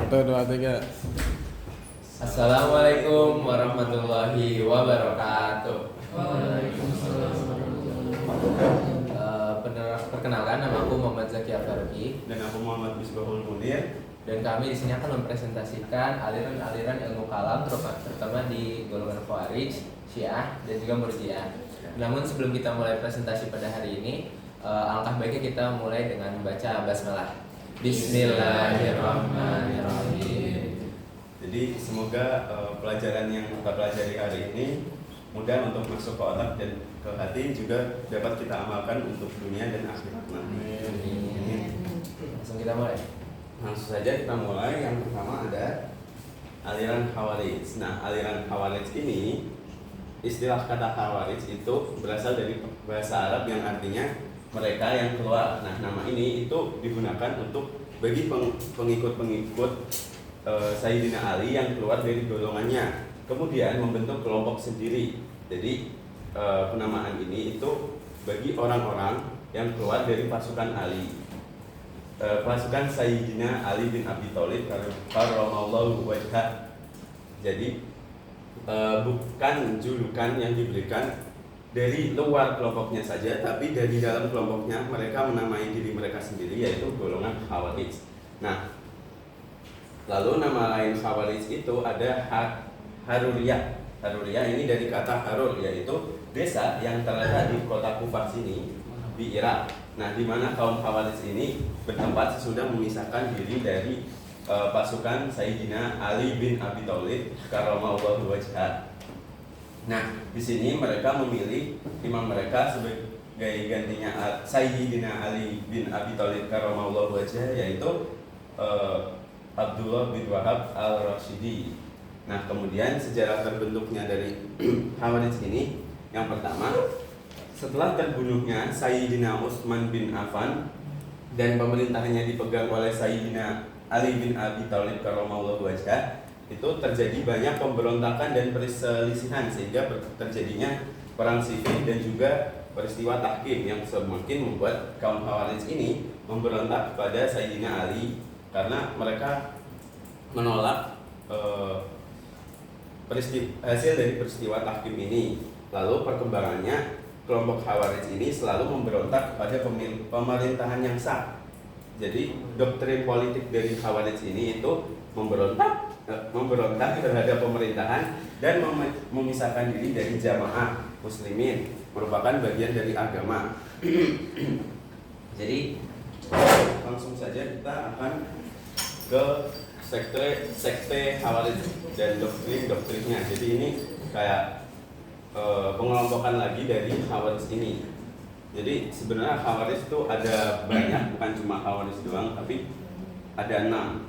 Satu, dua, tiga. Assalamualaikum warahmatullahi wabarakatuh. Perkenalkan, nama aku Muhammad Zaki Afarki dan aku Muhammad Misbahul Munir. Dan kami di sini akan mempresentasikan aliran-aliran ilmu kalam terutama di golongan Khawarij, Syiah, dan juga Murji'ah. Namun sebelum kita mulai presentasi pada hari ini, alangkah baiknya kita mulai dengan membaca basmalah. Bismillahirrahmanirrahim. Jadi semoga pelajaran yang kita pelajari hari ini mudah untuk masuk ke otak dan ke hati, juga dapat kita amalkan untuk dunia dan akhirat nanti. Langsung kita mulai. Langsung saja kita mulai. Yang pertama ada aliran Khawarij. Nah, aliran Khawarij ini, istilah kata Khawarij itu berasal dari bahasa Arab yang artinya mereka yang keluar. Nah, nama ini itu digunakan untuk bagi pengikut-pengikut Sayyidina Ali yang keluar dari golongannya, kemudian membentuk kelompok sendiri. Jadi penamaan ini itu bagi orang-orang yang keluar dari pasukan Ali, pasukan Sayyidina Ali bin Abi Thalib karramallahu wajhah. Jadi bukan julukan yang diberikan dari luar kelompoknya saja, tapi dari dalam kelompoknya mereka menamai diri mereka sendiri, yaitu golongan Khawarij. Nah, lalu nama lain Khawarij itu ada Haruriyah. Haruriyah ini dari kata Harur, yaitu desa yang terletak di kota Kufah sini di Irak. Nah, di mana kaum Khawarij ini bertempat sesudah memisahkan diri dari pasukan Sayyidina Ali bin Abi Thalib karramallahu wajhah. Nah, di sini mereka memilih imam mereka sebagai gantinya Sayyidina Ali bin Abi Thalib karramallahu wajhah, yaitu Abdullah bin Wahab al-Rashidi. Nah, kemudian sejarah terbentuknya dari Khawarij ini, yang pertama, setelah terbunuhnya Sayyidina Utsman bin Affan dan pemerintahnya dipegang oleh Sayyidina Ali bin Abi Thalib karramallahu wajhah, itu terjadi banyak pemberontakan dan perselisihan, sehingga terjadinya perang sivil dan juga peristiwa tahkim yang semakin membuat kaum Khawarij ini memberontak kepada Sayyidina Ali karena mereka menolak hasil dari peristiwa tahkim ini. Lalu perkembangannya, kelompok Khawarij ini selalu memberontak kepada pemerintahan yang sah. Jadi doktrin politik dari Khawarij ini itu memberontak terhadap pemerintahan dan memisahkan diri dari jamaah muslimin, merupakan bagian dari agama. Jadi langsung saja kita akan ke sekte Khawarij dan doktrinnya. Jadi ini kayak pengelompokan lagi dari Khawarij ini. Jadi sebenarnya Khawarij itu ada banyak, bukan cuma Khawarij doang, tapi ada 6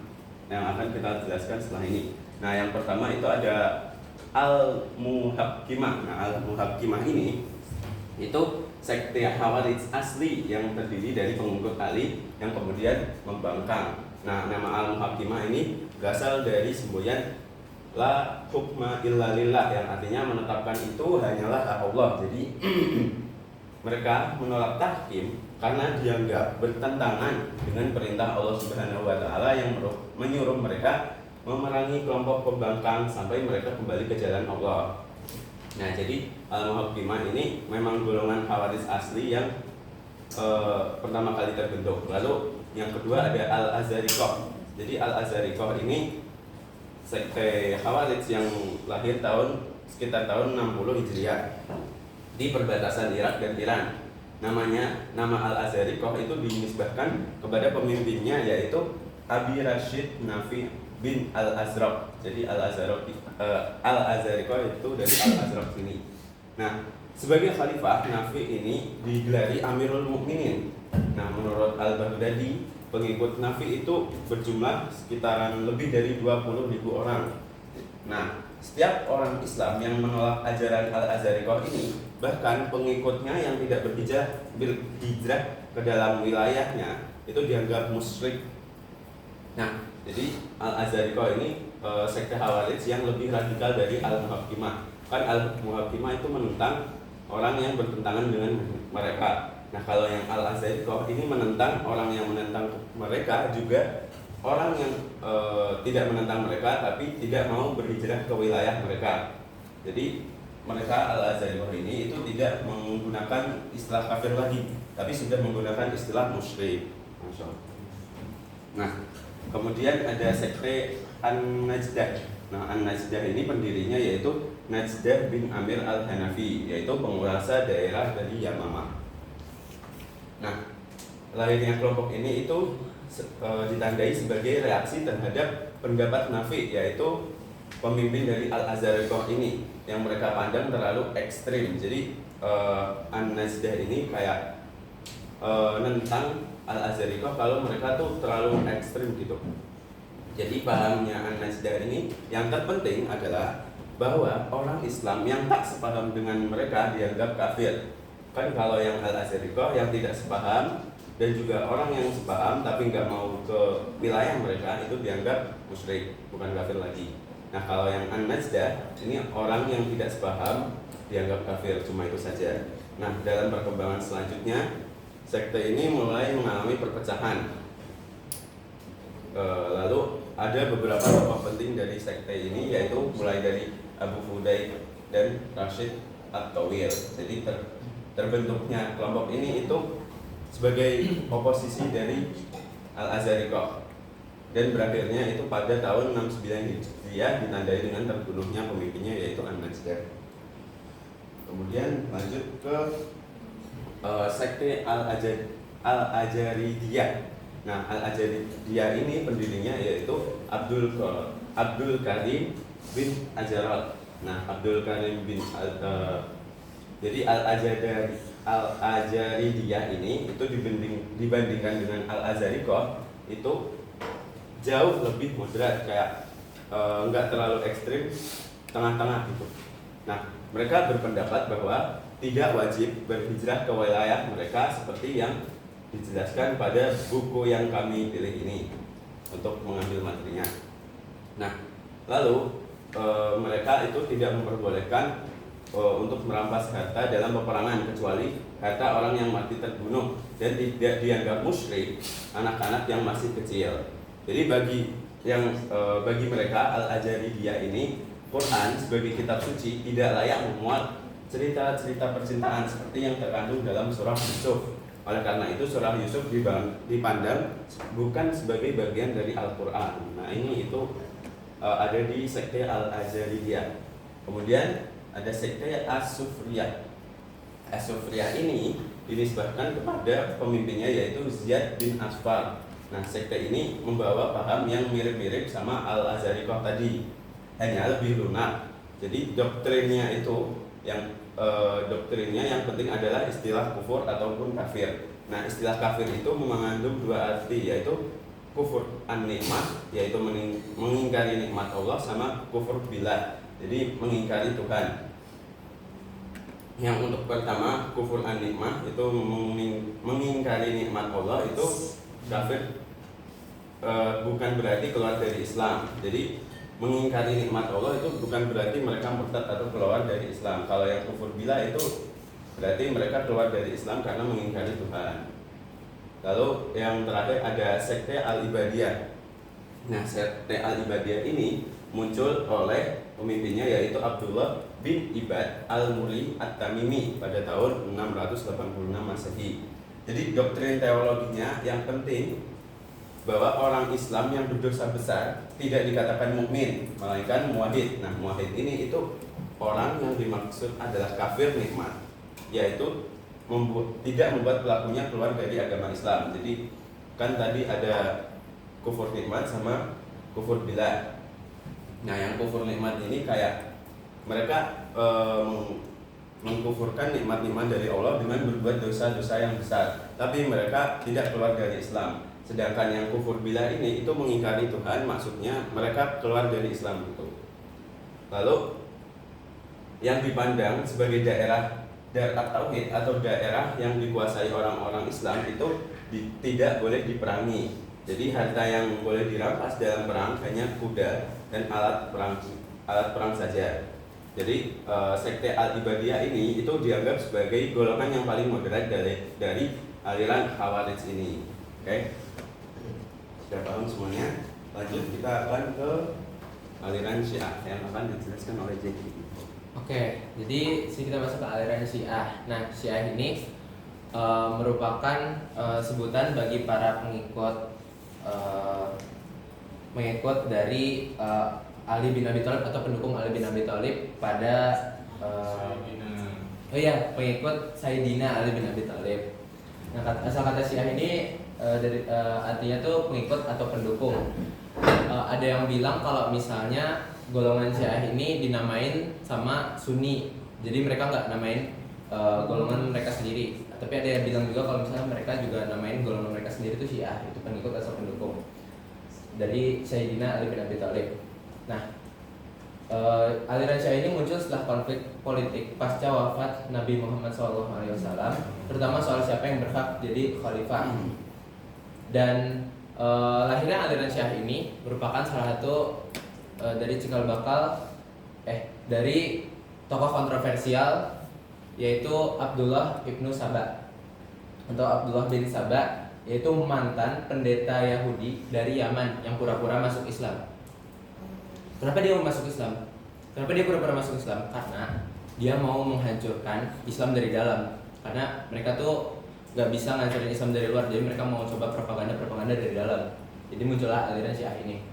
yang akan kita jelaskan setelah ini. Nah, yang pertama itu ada Al-Muhakkimah. Nah, Al-Muhakkimah ini itu sekte Khawarij asli yang terdiri dari pengikut Ali yang kemudian membangkang. Nah, nama Al-Muhakkimah ini berasal dari semboyan La hukma illa lillah, yang artinya menetapkan itu hanyalah hak Allah. Jadi mereka menolak tahkim karena dianggap bertentangan dengan perintah Allah Subhanahu wa taala yang menyuruh mereka memerangi kelompok pembangkang sampai mereka kembali ke jalan Allah. Nah, jadi Al-Muhakkimah ini memang golongan Khawarij asli yang pertama kali terbentuk. Lalu yang kedua ada Al-Azariqah. Jadi Al-Azariqah ini sekte Khawarij yang lahir sekitar tahun 60 Hijriah di perbatasan Irak dan Iran. Nama Al-Azariqah itu dinisbahkan kepada pemimpinnya, yaitu Abi Rashid Nafi bin Al-Azraq. Jadi Al-Azariqah itu dari Al-Azraq ini. Nah, sebagai khalifah, Nafi ini digelari Amirul Mukminin. Nah, menurut Al-Baghdadi, pengikut Nafi itu berjumlah sekitaran lebih dari 20.000 orang. Nah, setiap orang Islam yang menolak ajaran Al-Azariqah ini, bahkan pengikutnya yang tidak berhijrah ke dalam wilayahnya, itu dianggap musyrik. Nah, jadi Al-Azariqah ini sekte Khawarij yang lebih radikal dari Al-Muhakkimah. Kan Al-Muhakkimah itu menentang orang yang bertentangan dengan mereka. Nah, kalau yang Al-Azariqah ini menentang orang yang menentang mereka, juga orang yang tidak menentang mereka, tapi tidak mau berhijrah ke wilayah mereka. Jadi mereka Al-Azhariyah ini itu tidak menggunakan istilah kafir lagi, tapi sudah menggunakan istilah musyrik. Masya Allah. Nah, kemudian ada sekte An-Najdah. Nah, An-Najdah ini pendirinya yaitu Najdah bin Amir Al-Hanafi, yaitu penguasa daerah dari Yamamah. Nah, lahirnya kelompok ini itu ditandai sebagai reaksi terhadap pendapat Nafi, yaitu pemimpin dari Al-Azhariyah ini yang mereka pandang terlalu ekstrim. Jadi An-Najdah ini kayak nentang Al-Azhariyah kalau mereka tuh terlalu ekstrim gitu. Jadi pahamnya An-Najdah ini yang terpenting adalah bahwa orang Islam yang tak sepaham dengan mereka dianggap kafir. Kan kalau yang Al-Azhariyah yang tidak sepaham dan juga orang yang sepaham tapi nggak mau ke wilayah mereka itu dianggap musyrik, bukan kafir lagi. Nah, kalau yang An-Najdah ini orang yang tidak sepaham dianggap kafir, cuma itu saja. Nah, dalam perkembangan selanjutnya sekte ini mulai mengalami perpecahan. Lalu ada beberapa tokoh penting dari sekte ini, yaitu mulai dari Abu Fudail dan Rashid At-Tawil. Jadi terbentuknya kelompok ini itu sebagai oposisi dari Al-Azhariyah, dan berakhirnya itu pada tahun 69 Hijriah ditandai dengan terbunuhnya pemimpinnya yaitu An-Najdah. Kemudian lanjut ke sekte Al-Ajaridiyah. Nah, Al-Ajaridiyah ini pendirinya yaitu Abdul Karim bin Ajaral. Nah, Abdul Karim bin jadi Al-Ajaridiyah ini itu dibandingkan dengan Al-Azhariyah itu jauh lebih moderat, kayak nggak terlalu ekstrim, tengah-tengah gitu. Nah, mereka berpendapat bahwa tidak wajib berhijrah ke wilayah mereka seperti yang dijelaskan pada buku yang kami pilih ini untuk mengambil materinya. Nah, lalu mereka itu tidak memperbolehkan untuk merampas harta dalam peperangan kecuali harta orang yang mati terbunuh, dan tidak dianggap musyrik anak-anak yang masih kecil. Jadi bagi mereka Al-Ajaridiyah ini Quran sebagai kitab suci tidak layak memuat cerita-cerita percintaan seperti yang terkandung dalam surah Yusuf. Oleh karena itu surah Yusuf dipandang bukan sebagai bagian dari Al-Quran. Nah, ini itu ada di sekte Al-Ajaridiyah. Kemudian ada sekte As-Sufriyah. As-Sufriyah ini dinisbahkan kepada pemimpinnya yaitu Ziyad bin Asfar. Nah, sekte ini membawa paham yang mirip-mirip sama Al-Azhariyah tadi, hanya lebih lunak. Jadi doktrinnya yang penting adalah istilah kufur ataupun kafir. Nah, istilah kafir itu mengandung dua arti, yaitu kufur an-nikmah, yaitu mengingkari nikmat Allah, sama kufur billah, jadi mengingkari Tuhan. Yang untuk pertama kufur an-nikmah itu mengingkari nikmat Allah, itu kafir bukan berarti keluar dari Islam. Jadi mengingkari nikmat Allah itu bukan berarti mereka murtad atau keluar dari Islam. Kalau yang kufur billah itu berarti mereka keluar dari Islam karena mengingkari Tuhan. Lalu yang terakhir ada sekte Al-Ibadiyah. Nah, sekte Al-Ibadiyah ini muncul oleh pemimpinnya yaitu Abdullah bin Ibad Al-Muli At-Tamimi pada tahun 686 Masehi. Jadi doktrin teologinya yang penting bahwa orang Islam yang berdosa besar tidak dikatakan mukmin, melainkan muwahhid. Nah, muwahhid ini itu orang yang dimaksud adalah kafir nikmat, yaitu tidak membuat pelakunya keluar dari agama Islam. Jadi kan tadi ada kufur nikmat sama kufur billah. Nah, yang kufur nikmat ini kayak mereka mengkufurkan nikmat-nikmat dari Allah dengan berbuat dosa-dosa yang besar, tapi mereka tidak keluar dari Islam. Sedangkan yang kufur billah ini itu mengingkari Tuhan, maksudnya mereka keluar dari Islam itu. Lalu yang dipandang sebagai daerah tauhid atau daerah yang dikuasai orang-orang Islam itu tidak boleh diperangi. Jadi harta yang boleh dirampas dalam perang hanya kuda dan alat perang saja. Jadi sekte Al-Ibadiyah ini itu dianggap sebagai golongan yang paling moderat dari aliran Khawarij ini. Oke? Sudah paham semuanya? lanjut kita akan ke aliran Syiah yang akan dijelaskan oleh Jeki. Oke, jadi kita masuk ke aliran Syiah. Nah, Syiah ini merupakan sebutan bagi para pengikut dari Ali bin Abi Thalib atau pendukung Ali bin Abi Thalib pada pengikut Sayyidina Ali bin Abi Thalib. Nah, asal kata Syiah ini artinya tuh pengikut atau pendukung. Ada yang bilang kalau misalnya golongan Syiah ini dinamain sama Sunni, jadi mereka nggak namain golongan mereka sendiri. Tapi ada yang bilang juga kalau misalnya mereka juga namain golongan mereka sendiri itu Syiah, itu pengikut atau pendukung dari Sayyidina Ali bin Abi Thalib. Nah, aliran Syiah ini muncul setelah konflik politik pasca wafat Nabi Muhammad SAW, terutama soal siapa yang berhak jadi khalifah. Dan lahirnya aliran Syiah ini merupakan salah satu dari cikal bakal dari tokoh kontroversial, yaitu Abdullah ibnu Saba atau Abdullah bin Saba, yaitu mantan pendeta Yahudi dari Yaman yang pura-pura masuk Islam. Kenapa dia mau masuk Islam? Kenapa dia pura-pura masuk Islam? Karena dia mau menghancurkan Islam dari dalam. Karena mereka tuh gak bisa ngancurin Islam dari luar, jadi mereka mau coba propaganda dari dalam. Jadi muncullah aliran Syiah ini.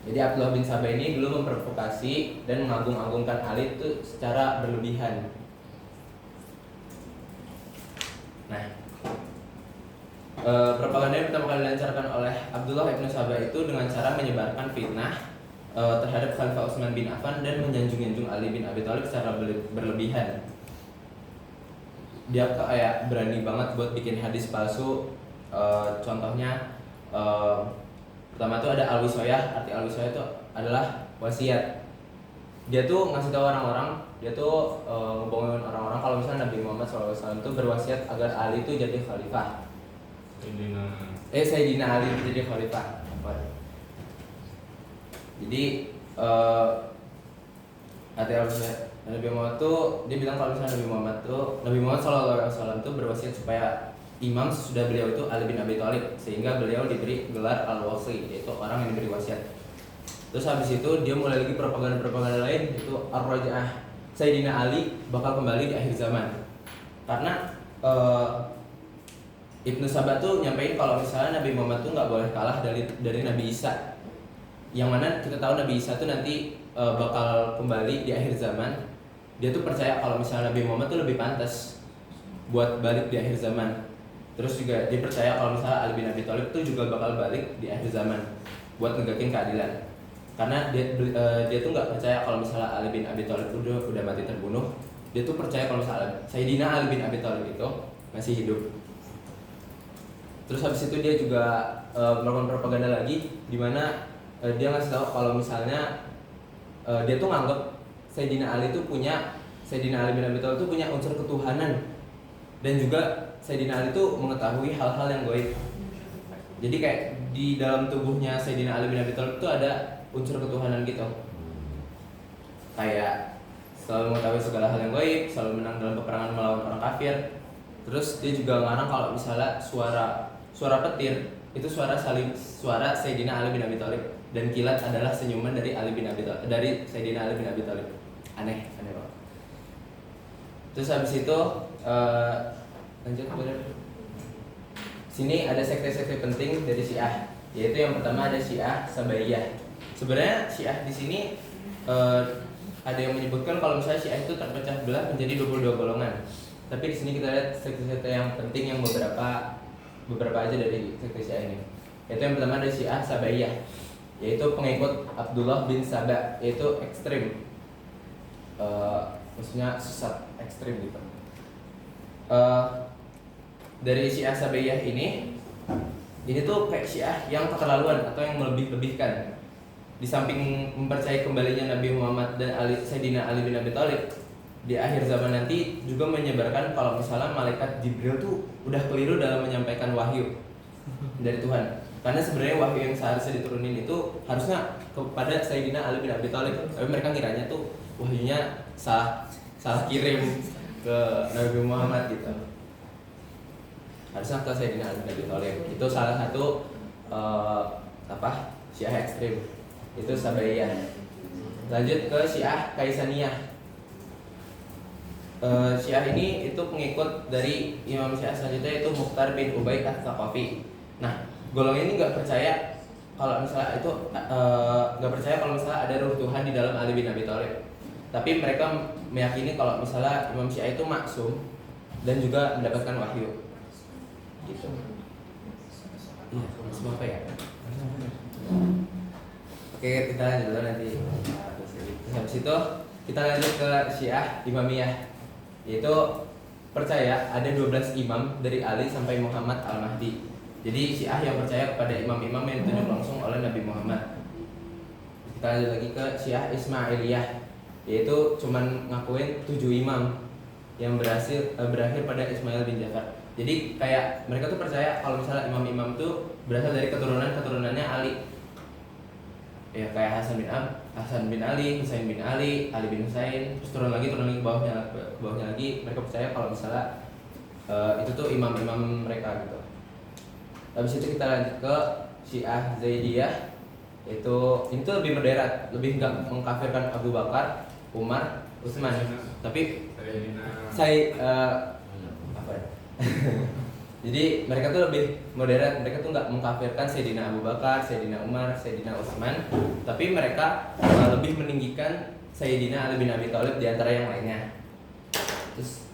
Jadi Abdullah bin Saba ini dulu memprovokasi dan mengagung-agungkan Ali itu secara berlebihan. Nah, propaganda yang pertama kali dilancarkan oleh Abdullah bin Saba itu dengan cara menyebarkan fitnah terhadap Khalifah Utsman bin Affan dan menyanjung-nyanjung Ali bin Abi Thalib secara berlebihan. Dia kayak berani banget buat bikin hadis palsu. Contohnya pertama tuh ada al-wisoyah. Arti al-wisoyah itu adalah wasiat. Dia tuh ngasih tahu orang-orang, dia tuh ngebohongin orang-orang kalau misalnya Nabi Muhammad SAW itu berwasiat agar Ali itu jadi khalifah. Sayyidina Ali jadi khalifah. Jadi arti al-wisoyah Nabi Muhammad tuh dia bilang kalau misalnya Nabi Muhammad SAW tuh berwasiat supaya imam sesudah beliau itu Ali bin Abi Thalib, sehingga beliau diberi gelar al-wasi, yaitu orang yang diberi wasiat. Terus habis itu dia mulai lagi propaganda lain, itu ar-raj'ah, Sayyidina Ali bakal kembali di akhir zaman. Karena Ibnu Saba tuh nyampein kalau misalnya Nabi Muhammad tuh nggak boleh kalah dari Nabi Isa. Yang mana kita tahu Nabi Isa tuh nanti bakal kembali di akhir zaman. Dia tuh percaya kalau misalnya Nabi Muhammad tuh lebih pantas buat balik di akhir zaman. Terus juga dia percaya kalau misalnya Ali bin Abi Thalib tuh juga bakal balik di akhir zaman buat negakin keadilan. Karena dia tuh nggak percaya kalau misalnya Ali bin Abi Thalib udah mati terbunuh. Dia tuh percaya kalau misalnya Sayyidina Ali bin Abi Thalib itu masih hidup. Terus habis itu dia juga melakukan propaganda lagi, di mana dia ngasih tahu kalau misalnya dia tuh nganggep Sayyidina Ali bin Abi Thalib tuh punya unsur ketuhanan, dan juga Sayyidina Ali tuh mengetahui hal-hal yang gaib. Jadi kayak di dalam tubuhnya Sayyidina Ali bin Abi Thalib tuh ada unsur ketuhanan gitu. Kayak selalu mengetahui segala hal yang gaib, selalu menang dalam peperangan melawan orang kafir. Terus dia juga ngarang kalau misalnya suara petir itu suara Sayyidina Ali bin Abi Thalib, dan kilat adalah senyuman dari Sayyidina Ali bin Abi Thalib. Aneh banget. Terus habis itu lanjut bener. Sini ada sekte-sekte penting dari Syiah, yaitu yang pertama ada Syiah Sabaiyah. Sebenarnya Syiah di sini ada yang menyebutkan kalau misalnya Syiah itu terpecah belah menjadi 22 golongan. Tapi di sini kita lihat sekte-sekte yang penting yang beberapa aja dari sekte Syiah ini. Yaitu yang pertama ada Syiah Sabaiyah, yaitu pengikut Abdullah bin Saba, yaitu ekstrim. Maksudnya sesat ekstrim gitu. Dari Syiah Sabaiyah ini tuh kayak Syiah yang keterlaluan atau yang melebih-lebihkan. Di samping mempercayai kembalinya Nabi Muhammad dan Sayyidina Ali bin Abi Thalib di akhir zaman nanti, juga menyebarkan kalau misalnya malaikat Jibril tuh udah keliru dalam menyampaikan wahyu dari Tuhan. Karena sebenarnya wahyu yang seharusnya diturunin itu harusnya kepada Sayyidina Ali bin Abi Thalib, tapi mereka ngiranya tuh wahyunya salah kirim ke Nabi Muhammad gitu. Harusnya ke Sayyidina Ali bin Abi Thalib. Itu salah satu Syiah ekstrim, itu Sabaiyah. Lanjut ke Syiah Kaisaniyah. Syiah ini itu pengikut dari Imam Syiah selanjutnya, itu Mukhtar bin Ubaid Ats-Tsaqafi. Nah, golongan ini nggak percaya kalau misalnya itu nggak percaya kalau misalnya ada ruh Tuhan di dalam Ali bin Abi Thalib. Tapi mereka meyakini kalau misalnya Imam Syiah itu maksum dan juga mendapatkan wahyu. Gitu. Iya, maksum apa ya? Oke, kita lanjut dulu nanti. Terus habis itu kita lanjut ke Syiah Imamiyah, yaitu percaya ada 12 imam dari Ali sampai Muhammad Al-Mahdi. Jadi Syiah yang percaya kepada imam-imam yang ditunjuk langsung oleh Nabi Muhammad. Kita lanjut lagi ke Syiah Ismailiyah, yaitu cuman ngakuin 7 imam yang berakhir pada Ismail bin Ja'far. Jadi kayak mereka tuh percaya kalau misalnya imam-imam tuh berasal dari keturunannya Ali. Ya kayak Hasan bin Ali, Husain bin Ali, Ali bin Husain, terus turun lagi ke bawahnya lagi. Mereka percaya kalau misalnya itu tuh imam-imam mereka gitu. Habis itu kita lanjut ke Syiah Zaidiyah, itu lebih moderat, lebih enggak mengkafirkan Abu Bakar, Umar, Utsman. Tapi apa ya? Jadi mereka tuh lebih moderat, mereka tuh nggak mengkafirkan Sayyidina Abu Bakar, Sayyidina Umar, Sayyidina Utsman, tapi mereka lebih meninggikan Sayyidina Ali bin Abi Thalib di antara yang lainnya. Terus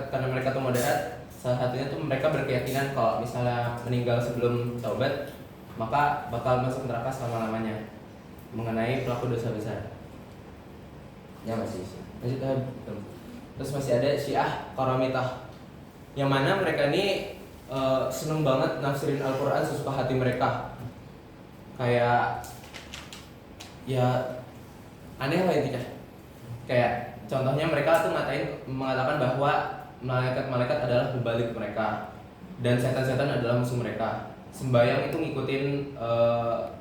karena mereka tuh moderat, salah satunya tuh mereka berkeyakinan kalau misalnya meninggal sebelum taubat maka bakal masuk neraka selama-lamanya, mengenai pelaku dosa besar. Ya masih. Terus masih ada Syiah Qaramitah, yang mana mereka ini seneng banget nafsirin Al-Quran sesuka hati mereka. Kayak ya aneh lah intinya. Kayak contohnya mereka tuh mengatakan bahwa malaikat adalah mubalik mereka dan setan-setan adalah musuh mereka. Sembayang itu ngikutin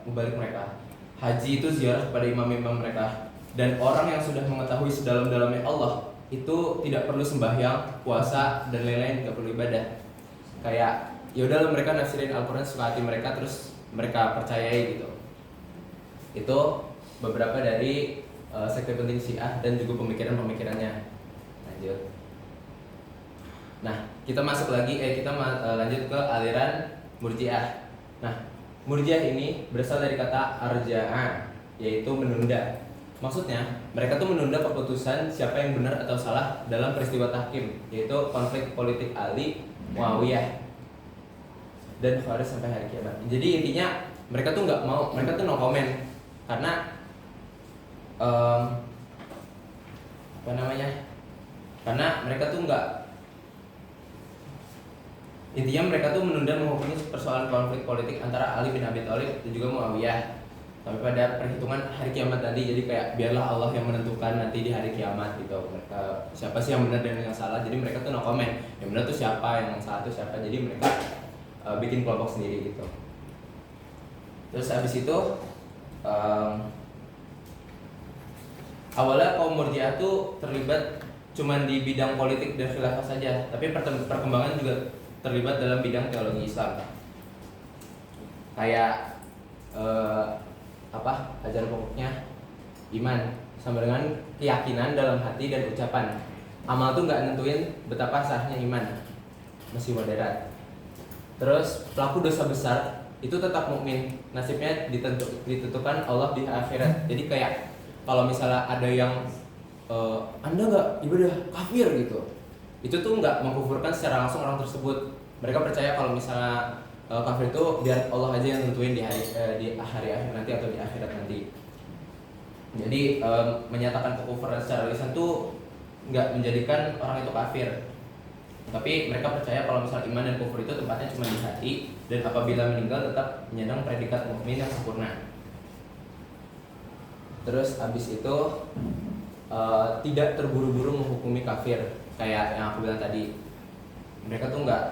mubalik mereka. Haji itu ziarah kepada imam-imam mereka. Dan orang yang sudah mengetahui sedalam-dalamnya Allah itu tidak perlu sembahyang, puasa, dan lain-lain, nggak perlu ibadah. Kayak ya udahlah, mereka nafsirin Al-Quran suka hati mereka, terus mereka percayai gitu. Itu beberapa dari sekte penting Syiah dan juga pemikirannya. Lanjut. Nah, kita lanjut ke aliran Murji'ah. Nah, Murji'ah ini berasal dari kata arja'a, yaitu menunda. Maksudnya, mereka tuh menunda keputusan siapa yang benar atau salah dalam peristiwa tahkim, yaitu konflik politik Ali, Muawiyah, dan Khawarij sampai hari kiamat. Jadi intinya mereka tuh nggak mau, mereka tuh no comment karena karena mereka tuh nggak, intinya mereka tuh menunda menghukumi persoalan konflik politik antara Ali bin Abi Thalib dan juga Muawiyah sampai pada perhitungan hari kiamat tadi. Jadi kayak biarlah Allah yang menentukan nanti di hari kiamat gitu. Mereka siapa sih yang benar dan yang salah. Jadi mereka tuh no comment. Yang benar tuh siapa, yang salah tuh siapa. Jadi mereka bikin kelompok sendiri gitu. Terus habis itu awalnya kaum Murji'ah tuh terlibat cuman di bidang politik dan khilafah saja, tapi perkembangan juga terlibat dalam bidang teologi Islam. Kayak ajaran pokoknya iman sama dengan keyakinan dalam hati dan ucapan. Amal tuh nggak nentuin betapa sahnya iman, masih moderat. Terus pelaku dosa besar itu tetap mukmin, nasibnya ditentukan Allah di akhirat. Jadi kayak kalau misalnya ada yang Anda nggak ibadah kafir gitu, itu tuh nggak mengkufurkan secara langsung orang tersebut. Mereka percaya kalau misalnya kafir itu biar Allah aja yang nentuin di hari akhir nanti atau di akhirat nanti. Jadi menyatakan kekufuran secara lisan tuh nggak menjadikan orang itu kafir. Tapi mereka percaya kalau misalnya iman dan kufur itu tempatnya cuma di hati, dan apabila meninggal tetap menyandang predikat mukmin yang sempurna. Terus abis itu tidak terburu-buru menghukumi kafir, kayak yang aku bilang tadi. Mereka tuh nggak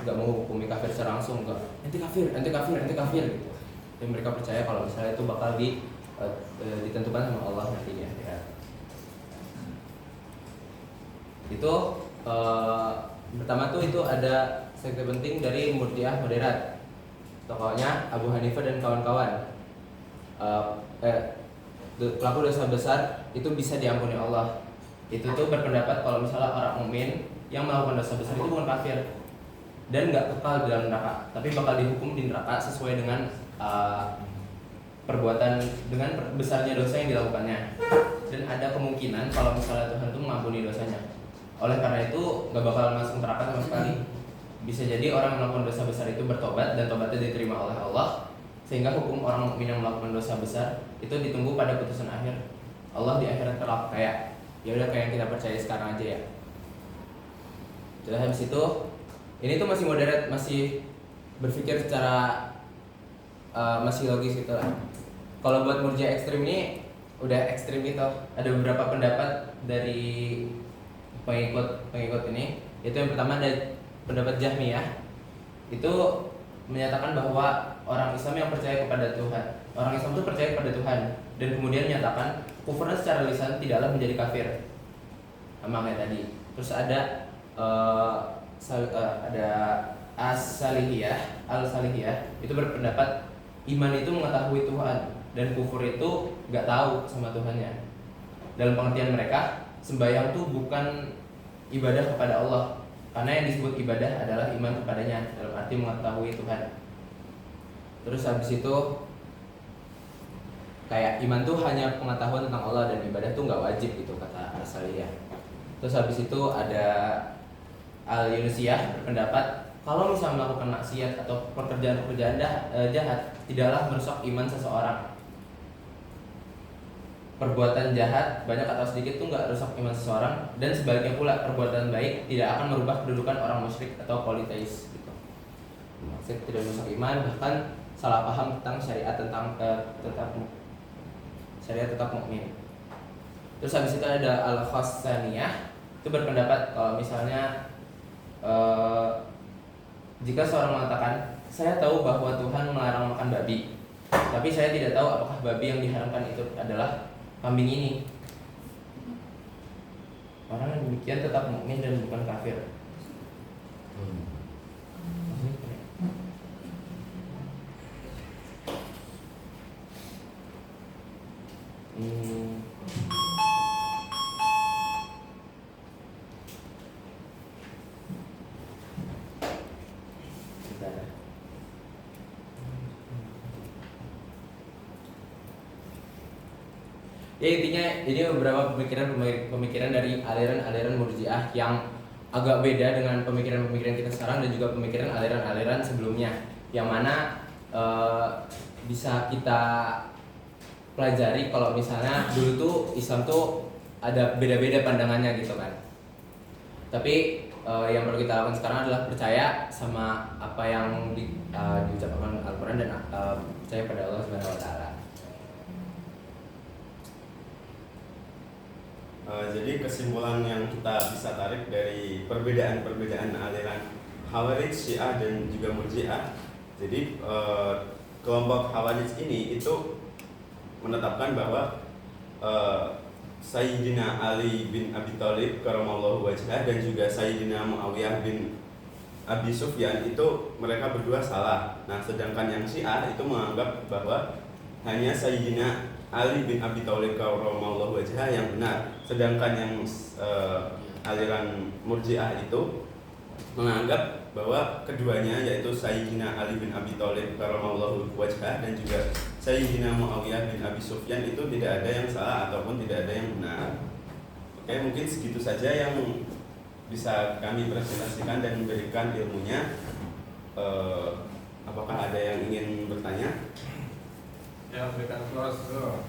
menghukumi kafir secara langsung, nggak ente kafir gitu. Dan mereka percaya kalau misalnya itu bakal ditentukan sama Allah nantinya ya. Itu pertama tuh itu ada sekte penting dari Murji'ah moderat. tokohnya Abu Hanifah dan kawan-kawan. Pelaku dosa besar itu bisa diampuni Allah. Itu tuh berpendapat kalau misalnya orang mukmin yang melakukan dosa besar itu bukan kafir dan nggak kekal di dalam neraka, tapi bakal dihukum di neraka sesuai dengan perbuatan dengan besarnya dosa yang dilakukannya. Dan ada kemungkinan kalau misalnya Tuhan itu mengampuni dosanya. Oleh karena itu nggak bakal masuk neraka sama sekali. Bisa jadi orang yang melakukan dosa besar itu bertobat dan tobatnya diterima oleh Allah, sehingga hukum orang mukmin yang melakukan dosa besar itu ditunggu pada putusan akhir Allah di akhirat kelak. Kayak ya udah kayak yang kita percaya sekarang aja ya. Terus habis itu ini tuh masih moderat, masih berpikir secara masih logis gitu lah. Kalau buat murjiah ekstrim ini udah ekstrim gitu. Ada beberapa pendapat dari pengikut ini. Itu yang pertama ada pendapat Jahmiyah. Itu menyatakan bahwa orang Islam yang percaya kepada Tuhan, orang Islam itu percaya kepada Tuhan dan kemudian menyatakan kufurnya secara lisan tidaklah menjadi kafir. Sama kayak tadi. Terus ada ada Al-Salihiyah itu berpendapat iman itu mengetahui Tuhan dan kufur itu nggak tahu sama Tuhannya. Dalam pengertian mereka, sembahyang itu bukan ibadah kepada Allah, karena yang disebut ibadah adalah iman kepadanya dalam arti mengetahui Tuhan. Terus habis itu kayak iman tuh hanya pengetahuan tentang Allah dan ibadah tuh nggak wajib gitu kata Al-Salihiyah. Terus habis itu ada Al-Yunusiyah berpendapat kalau misalnya melakukan maksiat atau pekerjaan-pekerjaan jahat tidaklah merusak iman seseorang. Perbuatan jahat banyak atau sedikit tuh nggak rusak iman seseorang, dan sebaliknya pula perbuatan baik tidak akan merubah kedudukan orang musyrik atau politeis gitu. Maksud tidak merusak iman, bahkan salah paham tentang syariat tentang syariat tetap mukmin. Terus habis itu ada Al-Khassaniyah itu berpendapat kalau misalnya jika seorang mengatakan saya tahu bahwa Tuhan melarang makan babi, tapi saya tidak tahu apakah babi yang diharamkan itu adalah kambing ini. Orang yang demikian tetap mukmin dan bukan kafir. Ya intinya ini beberapa pemikiran dari aliran-aliran murjiah yang agak beda dengan pemikiran-pemikiran kita sekarang dan juga pemikiran aliran-aliran sebelumnya, yang mana bisa kita pelajari kalau misalnya dulu tuh Islam tuh ada beda-beda pandangannya gitu kan. Tapi yang perlu kita lakukan sekarang adalah percaya sama apa yang diucapkan Al-Quran dan percaya pada Allah Subhanahu Wa Taala. Jadi kesimpulan yang kita bisa tarik dari perbedaan-perbedaan aliran Khawarij, Syiah dan juga Murji'ah. Jadi kelompok Khawarij ini itu menetapkan bahwa Sayyidina Ali bin Abi Thalib karramallahu wajhah dan juga Sayyidina Muawiyah bin Abi Sufyan itu mereka berdua salah. Nah, sedangkan yang Syiah itu menganggap bahwa hanya Sayyidina Ali bin Abi Thalib karramallahu wajhah yang benar. Sedangkan yang aliran Murji'ah itu menganggap bahwa keduanya yaitu Sayyidina Ali bin Abi Thalib karramallahu wajhah dan juga Sayyidina Muawiyah bin Abi Sufyan itu tidak ada yang salah ataupun tidak ada yang benar. Oke, mungkin segitu saja yang bisa kami presentasikan dan memberikan ilmunya. Apakah ada yang ingin bertanya? Ya, berikan close dulu.